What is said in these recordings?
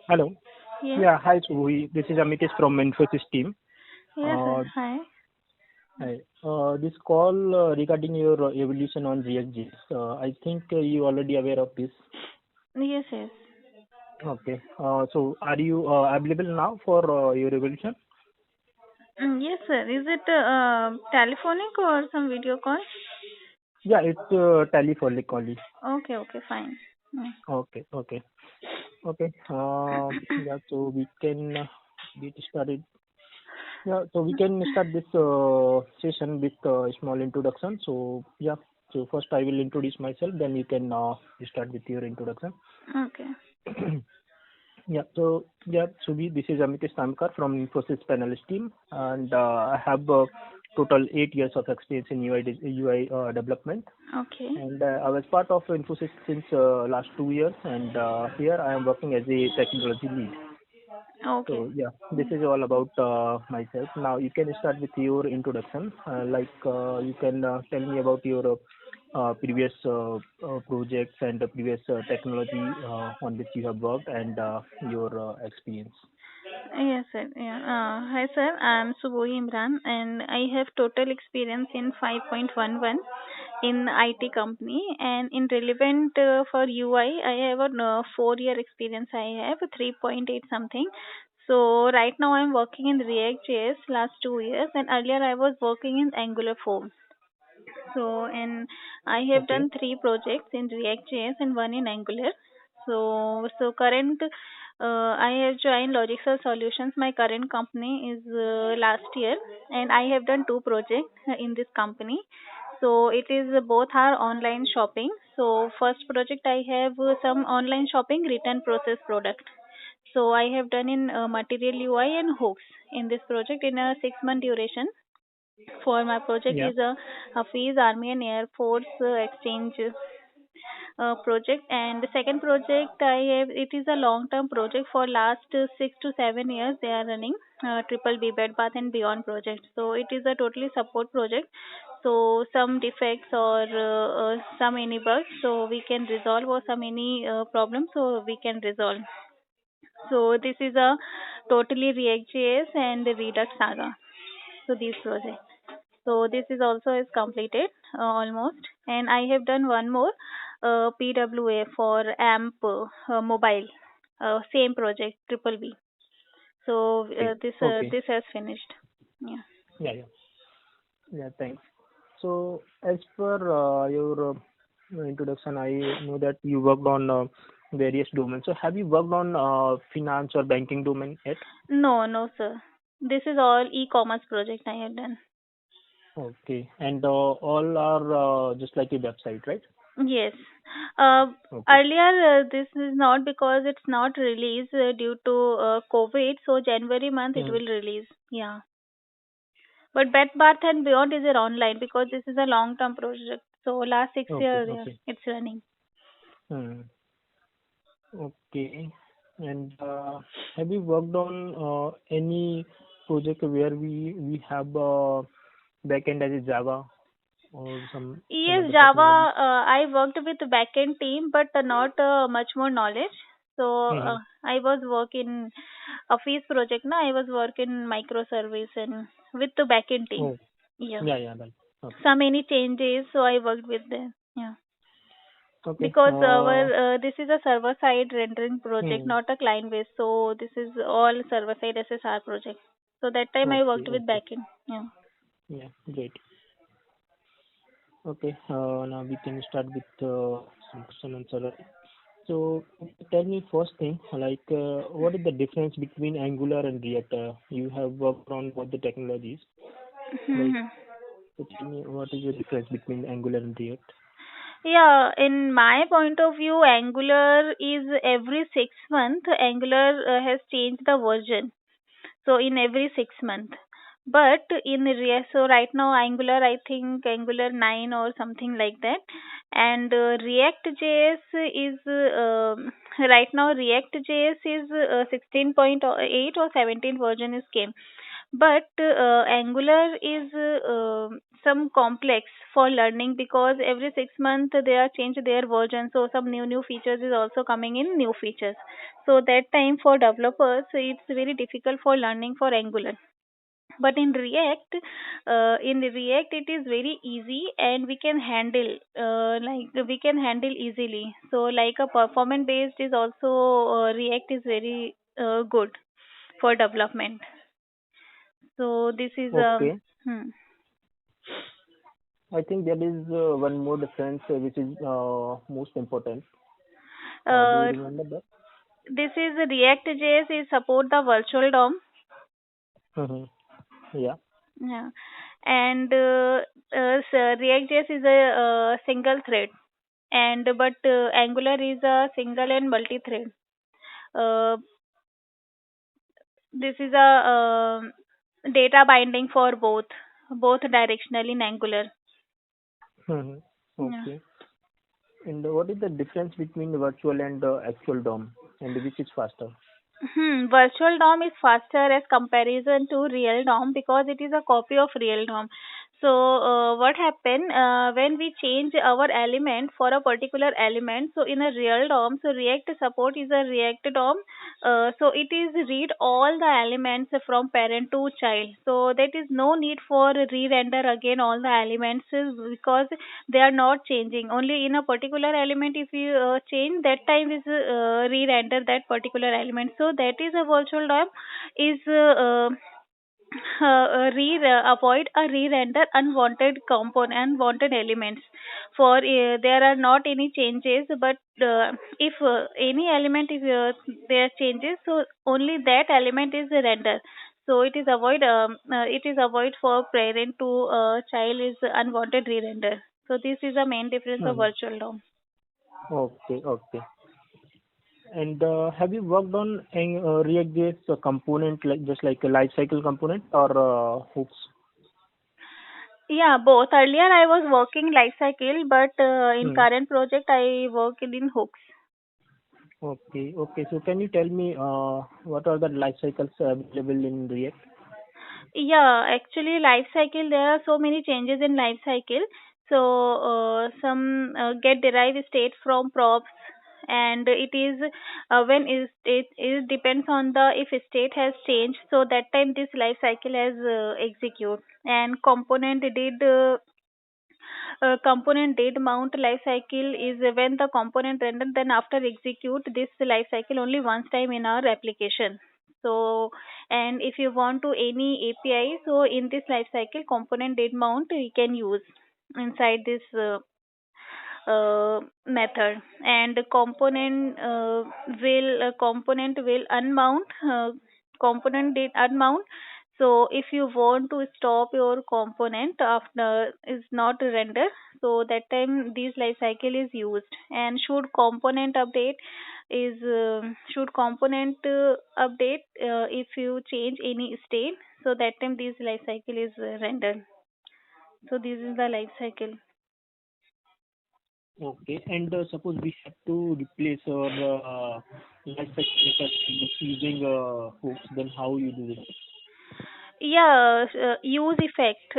Hello. Yes, Yeah, hi, Subhi. This is Amitesh from Infosys team. yes, sir. Uh, Hi. Hi. This call regarding your evolution on React.js. I think you already aware of this. Yes, yes. Okay. So are you available now for your evolution? Yes, sir. Is it telephonic or some video call? Yeah, it's telephonic only. Okay, okay, fine. Okay, okay, okay. Yeah, so we can get started. Yeah, so we can start this session with a small introduction. So yeah, so first I will introduce myself, then you can start with your introduction. Okay. Yeah, so yeah, Subhi, this is Amitesh Tamkar from Infosys Panelist team, and I have total 8 years of experience in UI development, Okay. and I was part of Infosys since last 2 years, and here I am working as a technology lead. Okay. So yeah, this is all about myself. Now you can start with your introduction. You can tell me about your previous projects and the previous technology on which you have worked and your experience. Yes, sir. Yeah. Hi, sir. I'm Suboi Imran, and I have total experience in 5.11 in IT company, and in relevant for UI, I have a 4 year experience. I have 3.8 something. So right now I'm working in React JS last 2 years, and earlier I was working in Angular 4. So, and I have Okay. done three projects in React.js and one in Angular. So current, I have joined Logical Solutions. My current company is last year, and I have done two projects in this company. So it is both are online shopping. So first project I have some online shopping return process product. So I have done in Material UI and hooks in this project in a 6 month duration. For my project Yeah. is a Hafiz Army and Air Force exchange project. And the second project I have, it is a long term project for last 6 to 7 years they are running triple B bed bath and beyond project. So it is a totally support project. So some defects or some any bugs, so we can resolve, or some any problem, so we can resolve. So this is a totally React.js and Redux Saga. So these projects. So this is also is completed almost, and I have done one more PWA for AMP mobile, same project triple B. So Okay. Okay. this has finished. Yeah. Yeah. Yeah. Yeah. Thanks. So as per your introduction, I know that you worked on various domains. So have you worked on finance or banking domain yet? No, no, sir. This is all e-commerce project I have done. Okay. And all are just like a website, right? Yes. Uh, Okay. Earlier, this is not because it's not released due to COVID. So January month it Hmm. will release. Yeah. But Bed Bath and Beyond is an online because this is a long term project. So last six Okay. years, yeah, Okay. it's running. Hmm. Okay. And have you worked on any project where we have backend as a Java or some Yes, other technologies? Java. I worked with the backend team, but not much more knowledge. So Hmm. I was working Office project. Na, I was working microservice and with the backend team. Oh, Yeah. yeah, yeah, right. Okay. Some any changes, so I worked with them. Yeah. Okay. Because our this is a server side rendering project, Hmm. not a client base. So this is all server side SSR project. So that time I Okay, worked with okay. backend. Yeah. Yeah, great. Okay, now we can start with some question answer. So tell me first thing, what is the difference between Angular and React? You have worked on both the technologies. Like, Mhm. so tell me what is the difference between Angular and React? Yeah, in my point of view, Angular is every 6 months, Angular has changed the version. So in every 6 months. But in React, so right now Angular, I think Angular 9 or something like that. And React JS is, right now React JS is 16.8 or 17 version is came. But Angular is some complex for learning because every 6 months they are change their version, so some new features is also coming in new features. So that time for developers it's very difficult for learning for Angular. But in React it is very easy and we can handle we can handle easily. So like a performance based is also React is very good for development. So this is Okay. hmm. I think there is one more difference which is most important. Do you uh, remember that? this is React.js is support the virtual DOM. Mm-hmm. Yeah. Yeah. And React.js is a single thread, and but Angular is a single and multi-thread. Uh, this is a data binding for both directional in Angular. Mm-hmm. Yeah. Okay. And what is the difference between virtual and actual DOM, and which is faster? Virtual DOM is faster as comparison to real DOM because it is a copy of real DOM. So what happen when we change our element for a particular element? So in a real DOM, so React support is a React DOM. So it is read all the elements from parent to child. So there is no need for re-render again all the elements because they are not changing. Only in a particular element if you change, that time is re-render that particular element. So that is a virtual DOM is avoid a re-render unwanted component, unwanted elements. For there are not any changes, but if any element is there changes, so only that element is render. So it is avoid for parent to child is unwanted re-render. So this is the main difference of Mm-hmm. virtual DOM. Okay. Okay. And have you worked on a React.js component, like just like a lifecycle component or hooks? Yeah, both. Earlier I was working life cycle, but in Hmm. current project I work in hooks. Okay. Okay. So can you tell me what are the life cycles available in React? Yeah, actually life cycle there are so many changes in life cycle. So some get derived state from props, and it is when is it depends on the if state has changed. So that time this life cycle has execute, and component did mount life cycle is when the component render, then after execute this life cycle only once time in our application. So and if you want to any API, so in this life cycle component did mount we can use inside this method. And component will unmount, component did unmount. So if you want to stop your component after is not render, so that time this life cycle is used. And should component update if you change any state, so that time this life cycle is rendered. So this is the life cycle. Okay. And suppose we have to replace our lifecycle methods using hooks, then how you do it? Yeah, use effect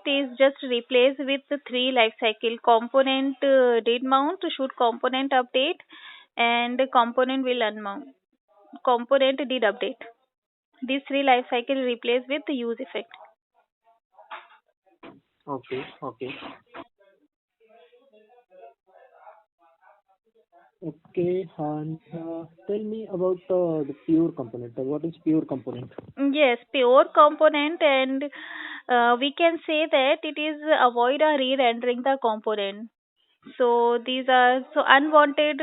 is just replaced with the three life cycle. Component did mount, should component update, and component will unmount. Component did update. These three life cycle replaced with the use effect. Okay. Okay. Okay. And tell me about the pure component. What is pure component? Yes, pure component, and we can say that it is avoid a re-rendering the component. So these are so unwanted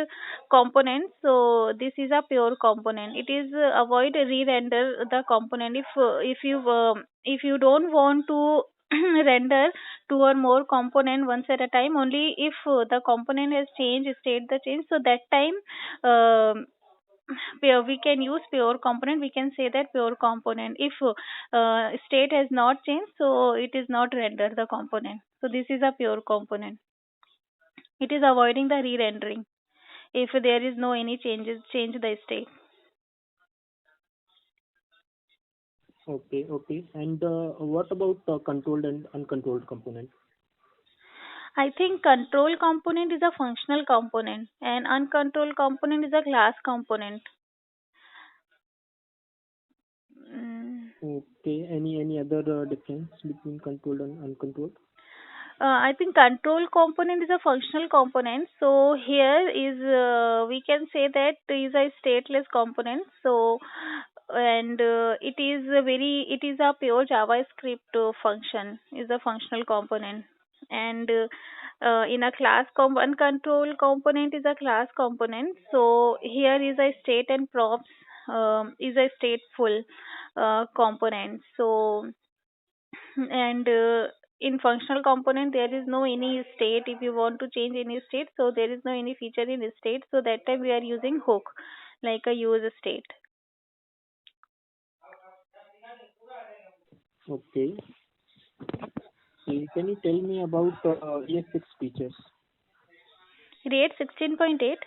components. So this is a pure component. It is avoid re-render the component if you don't want to render two or more component once at a time. Only if the component has changed state the change. So that time we can use pure component. We can say that pure component. If state has not changed, so it is not render the component. So this is a pure component. It is avoiding the re-rendering if there is no any change the state. Okay, okay. And what about controlled and uncontrolled component? I think control component is a functional component and uncontrolled component is a class component. Mm. Okay. Any other difference between controlled and uncontrolled? I think control component is a functional component. So here is we can say that is a stateless component. So and it is a pure JavaScript function is a functional component and in a uncontrolled component is a class component. So here is a state and props is a stateful component. So and in functional component there is no any state if you want to change any state, so there is no any feature in state, so that time we are using hook like a use state. Okay. Can you tell me about ES6 features? React 16.8.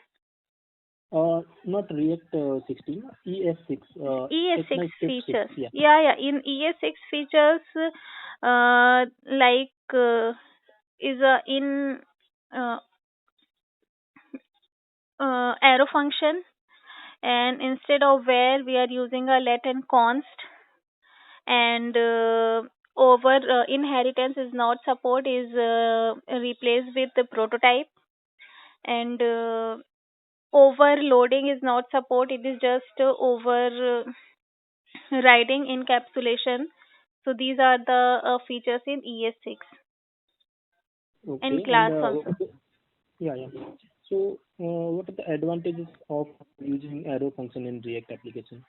Not React 16, ES6, ES6 ECMAScript 6. features, Yeah. yeah, in ES6 features like is in uh, arrow function, and instead of where we are using a let and const, and over inheritance is not support is replaced with the prototype, and overloading is not support, it is just over riding encapsulation. So these are the features in ES6 and Okay. And class also. yeah, yeah. So, what are the advantages of using arrow function in React application?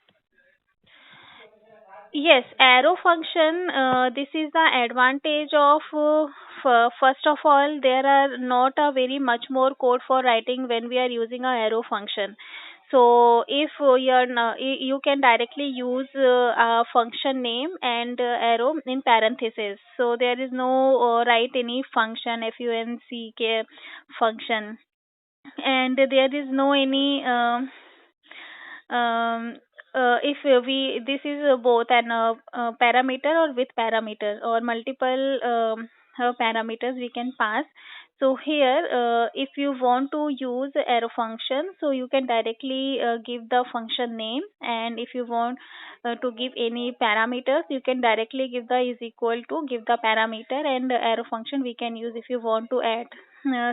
Yes, arrow function. This is the advantage of. First of all, there are not a very much more code for writing when we are using a arrow function. So if you can directly use a function name and arrow in parentheses. So there is no write any function funck function, and there is no any um, if we this is both an parameter or with parameter or multiple parameters we can pass. So here if you want to use arrow function, so you can directly give the function name, and if you want to give any parameters, you can directly give the is equal to give the parameter, and arrow function we can use if you want to add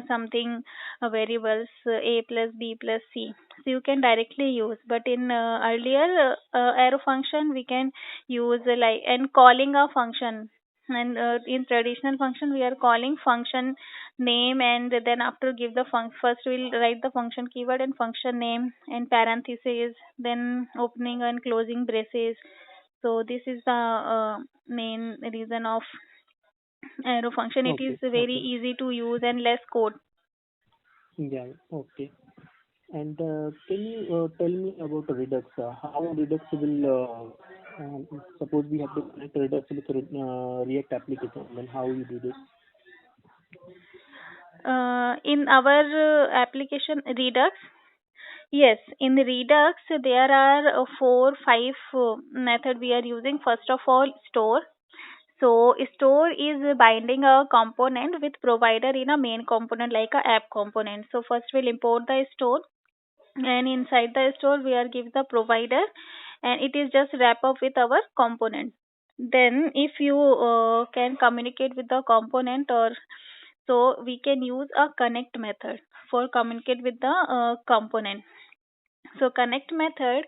something variables a plus b plus c, so you can directly use. But in earlier arrow function we can use like and calling a function, and in traditional function we are calling function name, and then after give the first we'll write the function keyword and function name and parentheses, then opening and closing braces. So this is the main reason of arrow function. It is Okay, very okay. easy to use and less code. Yeah, okay. And can you tell me about Redux? How Redux will, suppose we have to connect Redux with React application, then how you do this? In our application Redux, yes, in Redux there are four, five method we are using. First of all, store. So store is binding a component with provider in a main component like a app component. So first we'll import the store, and inside the store we are give the provider, and it is just wrap up with our component. Then if you can communicate with the component, or so we can use a connect method for communicate with the component. So connect method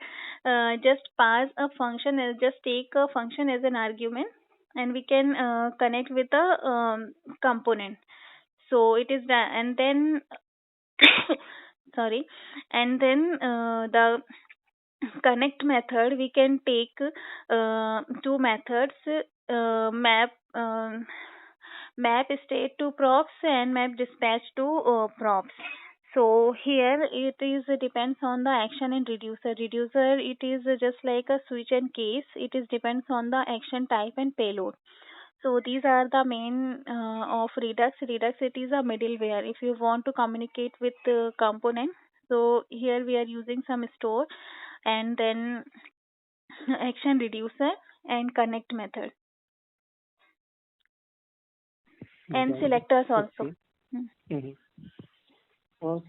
just pass a function, just take a function as an argument, and we can connect with the component. So it is that, and then sorry, and then the connect method we can take two methods, map state to props and map dispatch to props. So here it is depends on the action and reducer. Reducer it is just like a switch and case. It is depends on the action type and payload. So these are the main of Redux. Redux it is a middleware. If you want to communicate with the component, so here we are using some store, and then action reducer, and connect method and Got it. selectors also. Okay. Hmm. Mhm.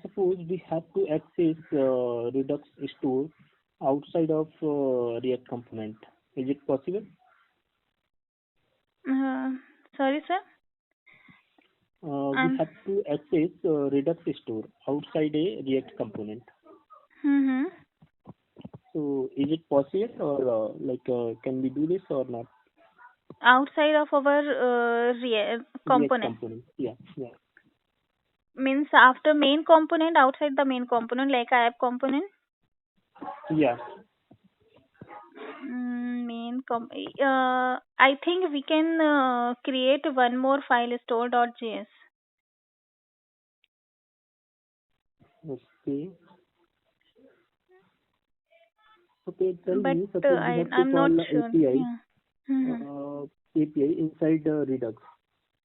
Suppose we have to access Redux store outside of React component. Is it possible? Uh, Sorry, sir. We Um. have to access Redux store outside a React component. Hmm. So is it possible or can we do this or not? Outside of our React component component. Yeah, yeah, means after main component, outside the main component, like app component. yeah. I think we can create one more file store.js. Okay. Okay, tell But me, suppose we have to I'm not call sure. API, Yeah. Hmm. uh, API inside Redux.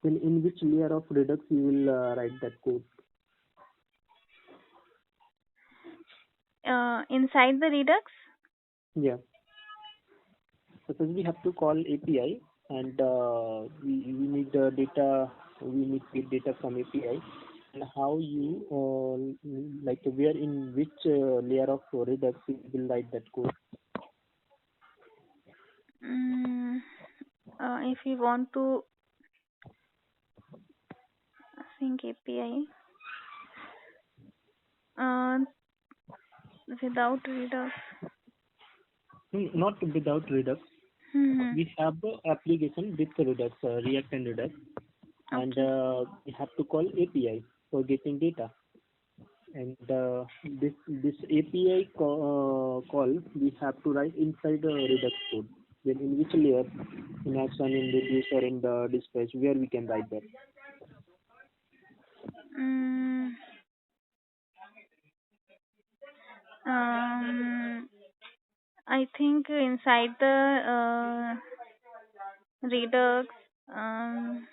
Then in which layer of Redux you will write that code? Inside the Redux. Yeah. Suppose we have to call API and we need data, we need to get data from API. And how you, where in which layer of Redux you will write that code? Mm, if we want to sync API uh, without Redux. Not without Redux. Hmm. We have the application with Redux, React and Redux, and Okay. we have to call API for getting data. And this API call we have to write inside the Redux code. Then in which layer, in action, in reducer, in the dispatch, where we can write that. Mm, um, I think inside the Redux, um,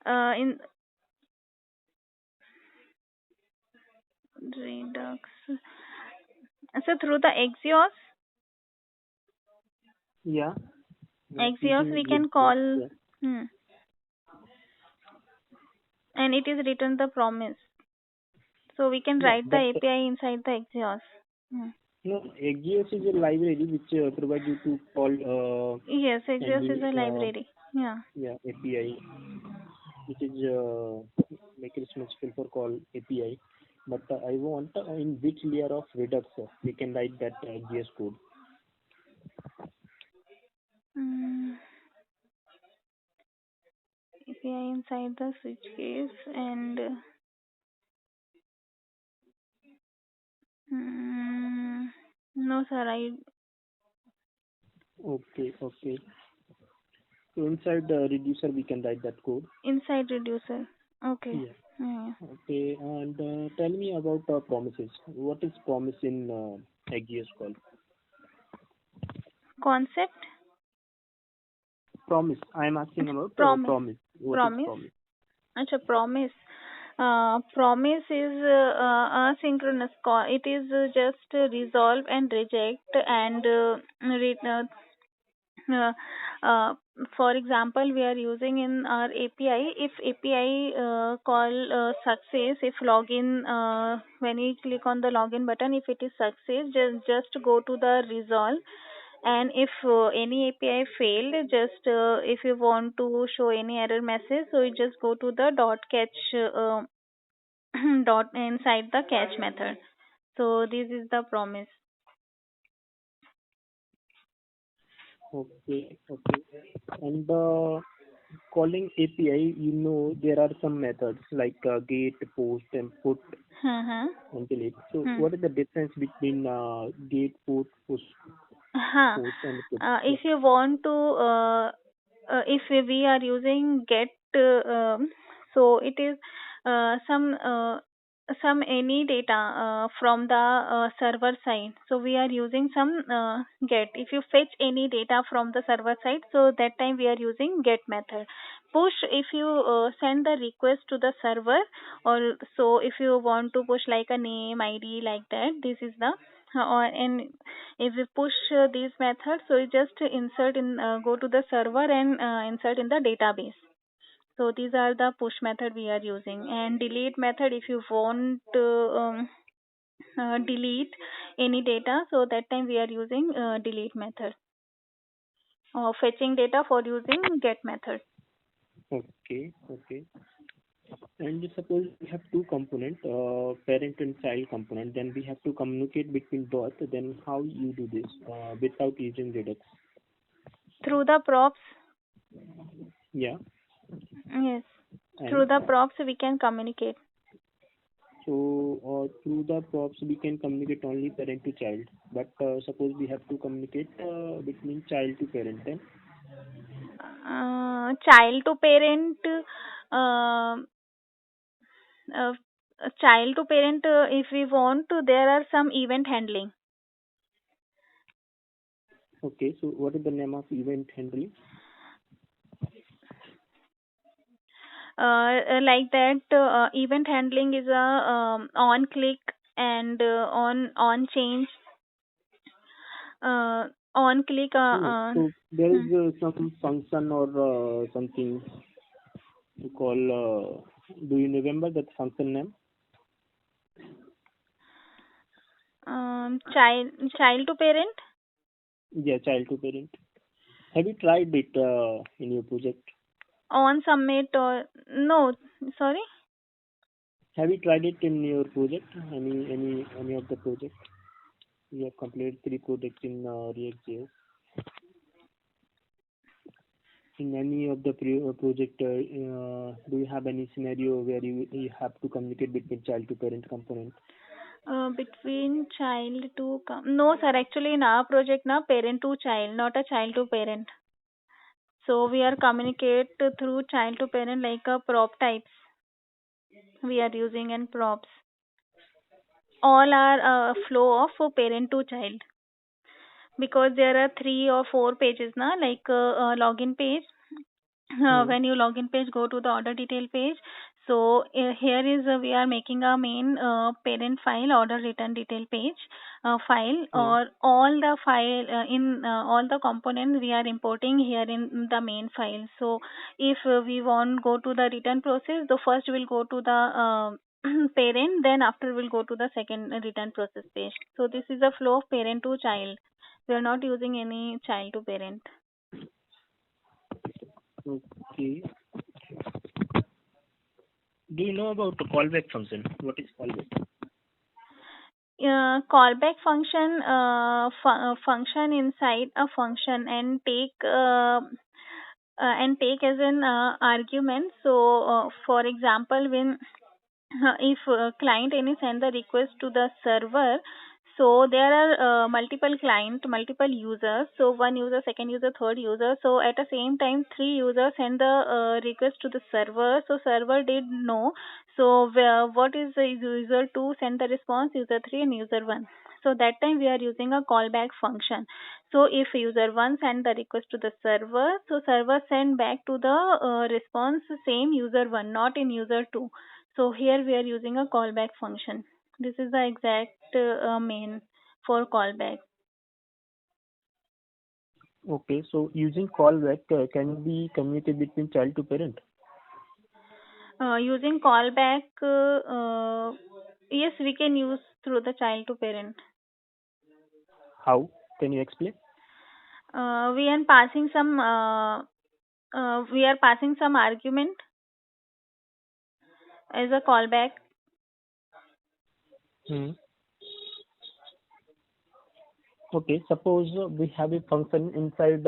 in Redux, so through the Yeah, yeah, Axios using we with can call, yeah, hmm, and it is written the promise. So we can yeah. write the That API inside the Axios. Hmm. no, Axios is a library which provides you to call Yes, Axios is any a library. Yeah. yeah API, which is make responsible for call API. But I want in which layer of Redux we can write that GS code. Mm, API inside the switch case and mm, no sir, I Okay, okay. So inside the reducer we can write that code. inside reducer. Okay. Yeah. Yeah. Okay, and tell me about promises. What is promise in Agios call? Concept Promise. I am asking about promise. promise. What is Promise. promise? Acha, promise. Promise is asynchronous call. It is just resolve and reject and uh, uh, for example, we are using in our API. If API call success, if login, when you click on the login button, if it is success, just go to the resolve. And if any API failed, just if you want to show any error message, so you just go to the dot catch dot inside the catch method. So this is the promise. Okay, okay. And calling API, there are some methods like get, post, and put Uh-huh. and delete. So Hmm. what is the difference between get, put, push, Huh. post, and put? Yeah. If you want to, if we are using get, so it is some. some any data from the server side, so we are using some get. If you fetch any data from the server side, so that time we are using get method. Push, if you send the request to the server, or so if you want to push like a name id like that, this is the or and if we push these methods, so you just insert in go to the server and insert in the database. So these are the push method we are using. And delete method, if you want delete any data, so that time we are using delete method. Or fetching data for using get method. Okay, okay. And suppose we have two component, parent and child component, then we have to communicate between both. Then how you do this without using Redux? Through the props, Yeah, yes. Through and the props we can communicate. so through the props we can communicate only parent to child. But suppose we have to communicate between child to parent, then Child to parent, uh, uh, child to parent, if we want to, there are some event handling. okay. So what is the name of event handling? Like that, event handling is a on click and on change, on click No, so there is hmm. some function or something to call. Do you remember that function name? Child to parent. Yeah, child to parent. Have you tried it in your project? On submit or no, sorry. Have you tried it in your project? Any of the project? You have completed three projects in React.js. In any of the project, do you have any scenario where you have to communicate between child to parent component? Between child to no sir, actually in our project na parent to child, not a child to parent. So we are communicate through child to parent like a prop types we are using and props. All are flow of parent to child, because there are 3 or 4 pages na, like login page. Hmm. When you login page, go to the order detail page. So here is we are making a main parent file order return detail page file, Hmm. or all the file in all the components we are importing here in the main file. So if we want go to the return process, the first will go to the parent, then after we'll go to the second return process page. So this is a flow of parent to child. We are not using any child to parent. Okay. Do you know about the callback function? What is callback? Callback function, function inside a function and take as an argument. So for example, when if client any send the request to the server, so there are multiple client, multiple users, so one user, second user, third user, so at the same time 3 users send the request to the server, so server did know. So what is the user 2 send the response, user 3 and user 1. So that time we are using a callback function. So if user 1 send the request to the server, so server send back to the response same user 1, not in user 2. So here we are using a callback function. This is the exact main for callback. Okay, so using callback can be communicated between child to parent. Using callback, yes, we can use through the child to parent. How? Can you explain? We are passing some argument as a callback. Hmm. Okay, suppose we have a function inside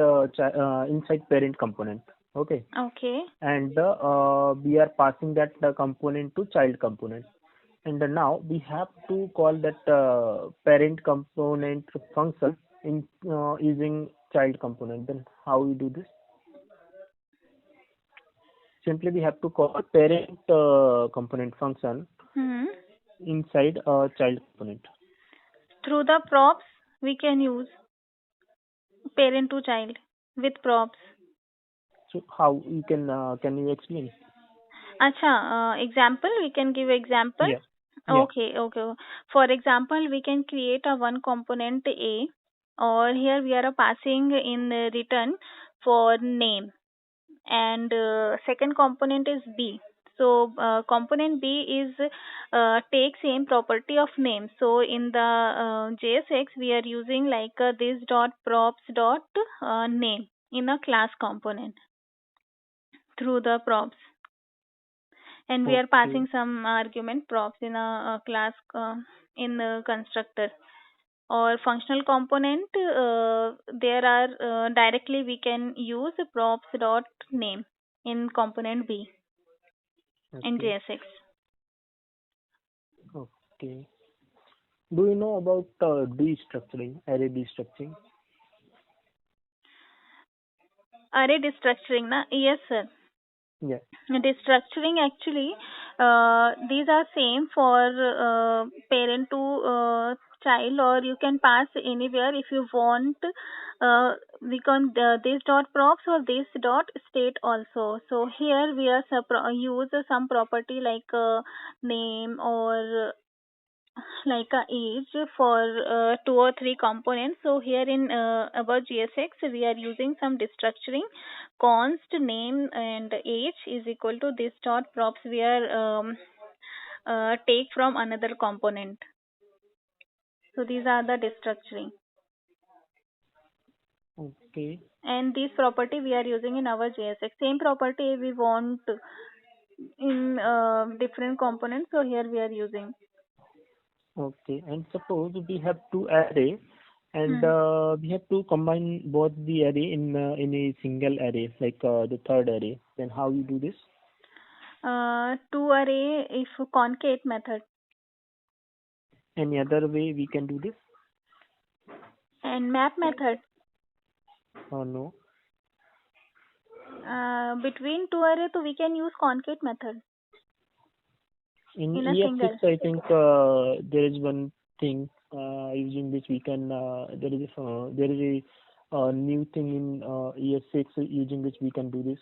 inside parent component. Okay, Okay. and we are passing that component to child component. And now we have to call that parent component function in using child component. Then how we do this? Simply we have to call parent component function Hmm. inside a child component. Through the props, we can use parent to child with props. So how you can you explain? Acha, example, we can give example. Yeah. Yeah. Okay. For example, we can create a one component A, or here we are passing in return for name, and second component is B. So component B is take same property of name. So in the JSX we are using like this dot props dot name in a class component through the props, and we are Okay. passing some argument props in a class in the constructor. Or functional component, there are directly we can use props dot name in component B in Okay. JSX. Okay. Do you know about destructuring, array destructuring? Array destructuring, na? Yes, sir. Yeah. Destructuring actually, these are same for parent to child, or you can pass anywhere if you want. We can this dot props or this dot state also. So here we are use some property like name or like a age for two or three components. So here in about GSX, we are using some destructuring. Const name and age is equal to this dot props. We are take from another component. So these are the destructuring. Okay. And this property we are using in our JSX. Same property we want in different components. So here we are using. Okay. And suppose we have two array, and Hmm. we have to combine both the array in a single array, like the third array. Then how you do this? To array if concate method. Any other way we can do this? And map method. Or no? Between two array, so we can use concate method In in a ES6, single. I think there is one thing using which we can. There is a new thing in ES6 using which we can do this.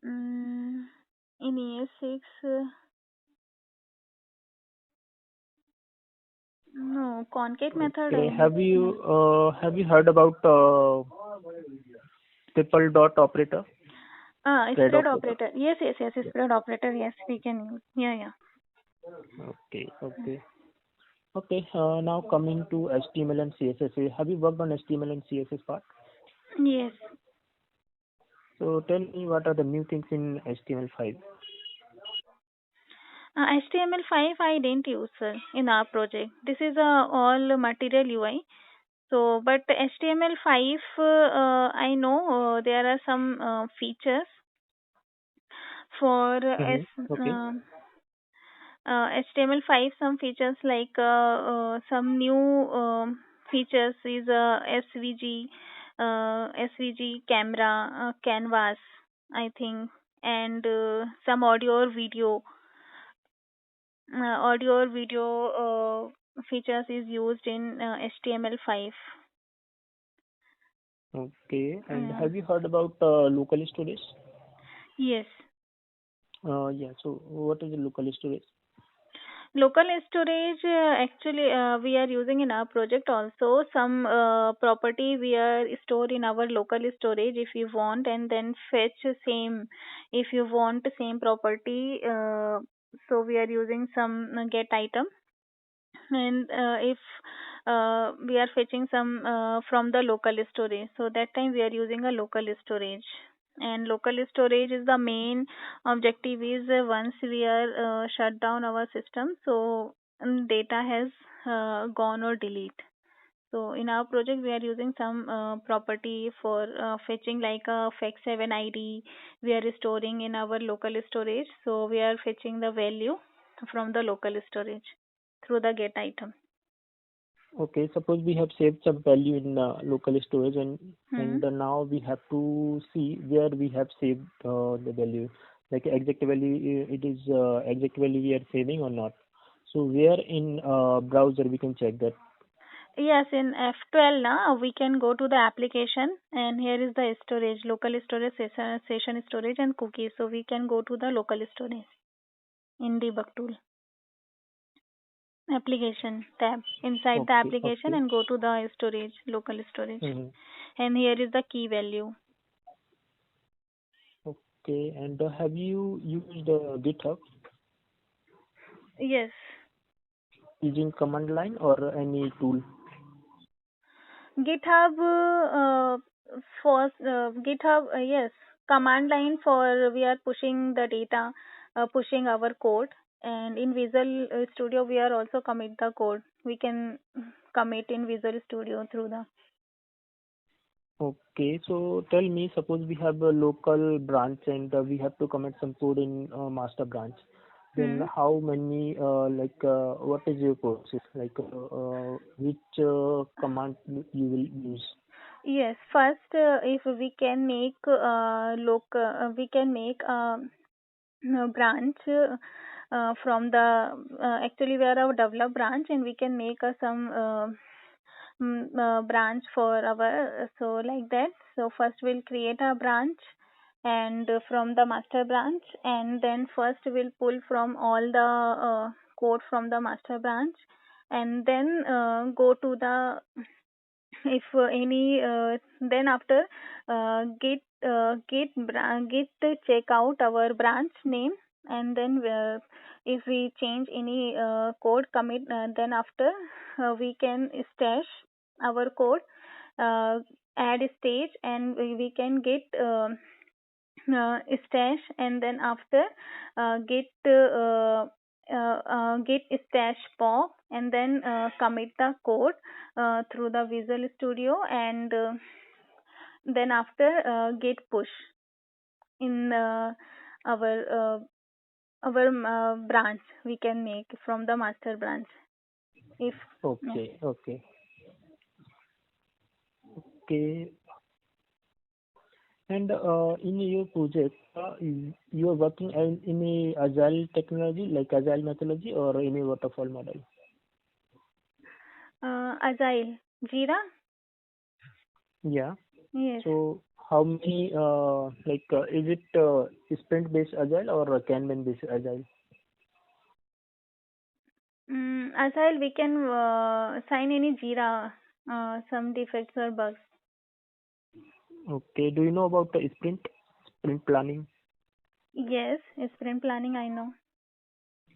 In ES6, no concate method. Okay. Have you heard about triple dot operator? Spread Spread operator. operator. Yes. Yeah. Spread operator. Yes, we can use. Yeah. Okay. Okay. Okay. Now coming to HTML and CSS. Have you worked on HTML and CSS part? Yes. So tell me what are the new things in HTML5? HTML5 I didn't use in our project. This is all material UI. So, but HTML5, I know there are some features for Okay. HTML5. Some features like some new features is SVG camera, canvas, I think, and some audio or video features is used in HTML5. Okay. And Uh, have you heard about local storage? yes. Yeah. So what is the local storage? Local storage, actually, we are using in our project also. Some property we are stored in our local storage if you want, and then fetch same if you want same property. So we are using some get item, and if we are fetching some from the local storage, so that time we are using a local storage. And local storage is the main objective is once we are shut down our system, so data has gone or delete. So in our project we are using some property for fetching like a FAC7 ID we are storing in our local storage, so we are fetching the value from the local storage through the get item. Okay. Suppose we have saved some value in local storage, and Hmm. now we have to see where we have saved the value. like exact value, it is exact value we are saving or not. So where in browser we can check that? Yes, in F12 now we can go to the application, and here is the storage, local storage, session storage and cookies. So we can go to the local storage in debug tool application tab inside the Okay, application okay. and go to the storage, local storage. Hmm. And here is the key value. Okay, and have you used GitHub Yes. using command line or any tool? GitHub for GitHub, yes, command line for we are pushing the data, pushing our code, and in Visual Studio we are also commit the code. We can commit in Visual Studio through the. Okay, so tell me, suppose we have a local branch and we have to commit some code in master branch. Then Hmm. how many what is your process? Which command you will use? Yes, first if we can make we can make branch from the actually we are a develop branch and we can make some branch for our so like that. So first we'll create a branch and from the master branch, and then first we'll pull from all the code from the master branch, and then go to the if any then after git check out our branch name, and then if we change any code commit, then after we can stash our code, uh, add stage, and we can get stash, and then after get stash pop, and then commit the code through the Visual Studio, and then after git push in our branch we can make from the master branch if yeah. Okay, okay, okay. And in your project, you are working in a agile technology, like agile methodology, or in a waterfall model? Agile Jira. Yeah. Yes. So how many is it sprint based agile or Kanban based agile? Agile we can sign any Jira some defects or bugs. Okay. Do you know about the sprint planning? Yes, sprint planning I know.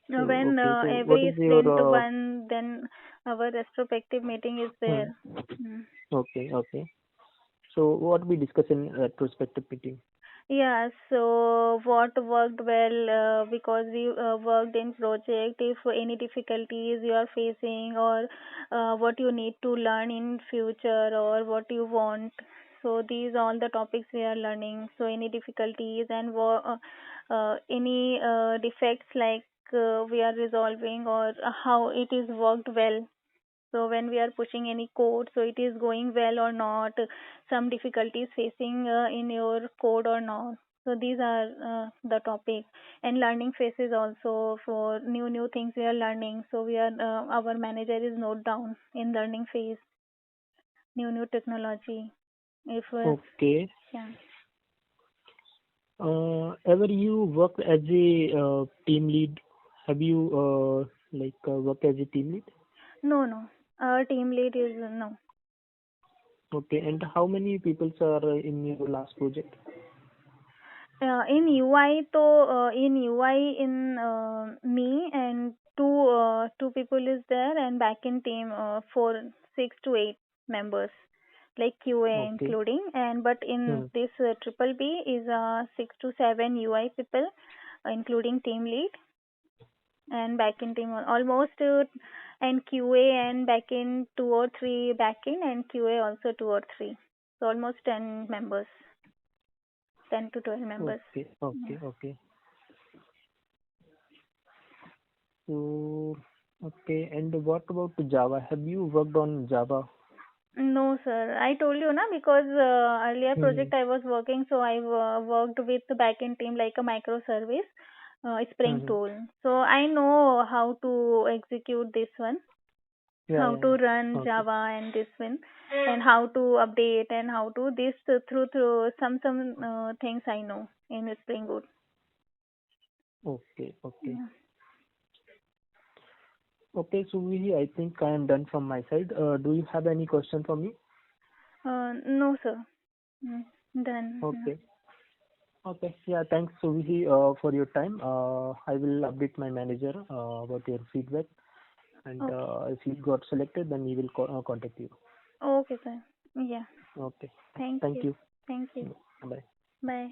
So When okay. So what is every your sprint one, then our retrospective meeting is hmm, there. Mm. okay, okay. So what we discuss in retrospective meeting? Yeah, so what worked well because we worked in project, if any difficulties you are facing, or what you need to learn in future, or what you want. So these all the topics we are learning. So any difficulties and any defects like we are resolving, or how it is worked well. So when we are pushing any code, so it is going well or not, some difficulties facing in your code or not. So these are the topic, and learning phases also for new things we are learning. So we are our manager is note down in learning phase, new technology. If Okay. yeah. Ever you worked as a team lead? Have you worked as a team lead? No. Our team lead is no. Okay. And how many people are in your last project? In UI, in UI, in me and two people is there, and back in team 6 to 8 members, like QA Okay. including, and but Hmm. in this triple B is 6 to 7 UI people, including team lead, and back in team almost and QA and back in 2 or 3 back in, and QA also 2 or 3, so almost 10 members, 10 to 12 members. Okay. Yeah. Okay. Okay. So, okay. And what about Java? Have you worked on Java? No, sir. I told you na because earlier Hmm. project I was working, so I worked with the backend team like a microservice, Spring Hmm. Tool. So I know how to execute this one, Yeah, how yeah, to yeah. run Okay. Java and this one, and how to update and how to this through some things I know in Spring Boot. Okay. Okay. Yeah. Okay, so I think I am done from my side. Do you have any question for me? No, sir. Mm, done. Yeah. Okay. Okay. Yeah, thanks, Suvihi, for your time. I will update my manager about your feedback, and Okay. if he got selected, then he will contact you. Okay, sir. Yeah. Okay. Thank Thank you. you. Thank you. Bye. Bye.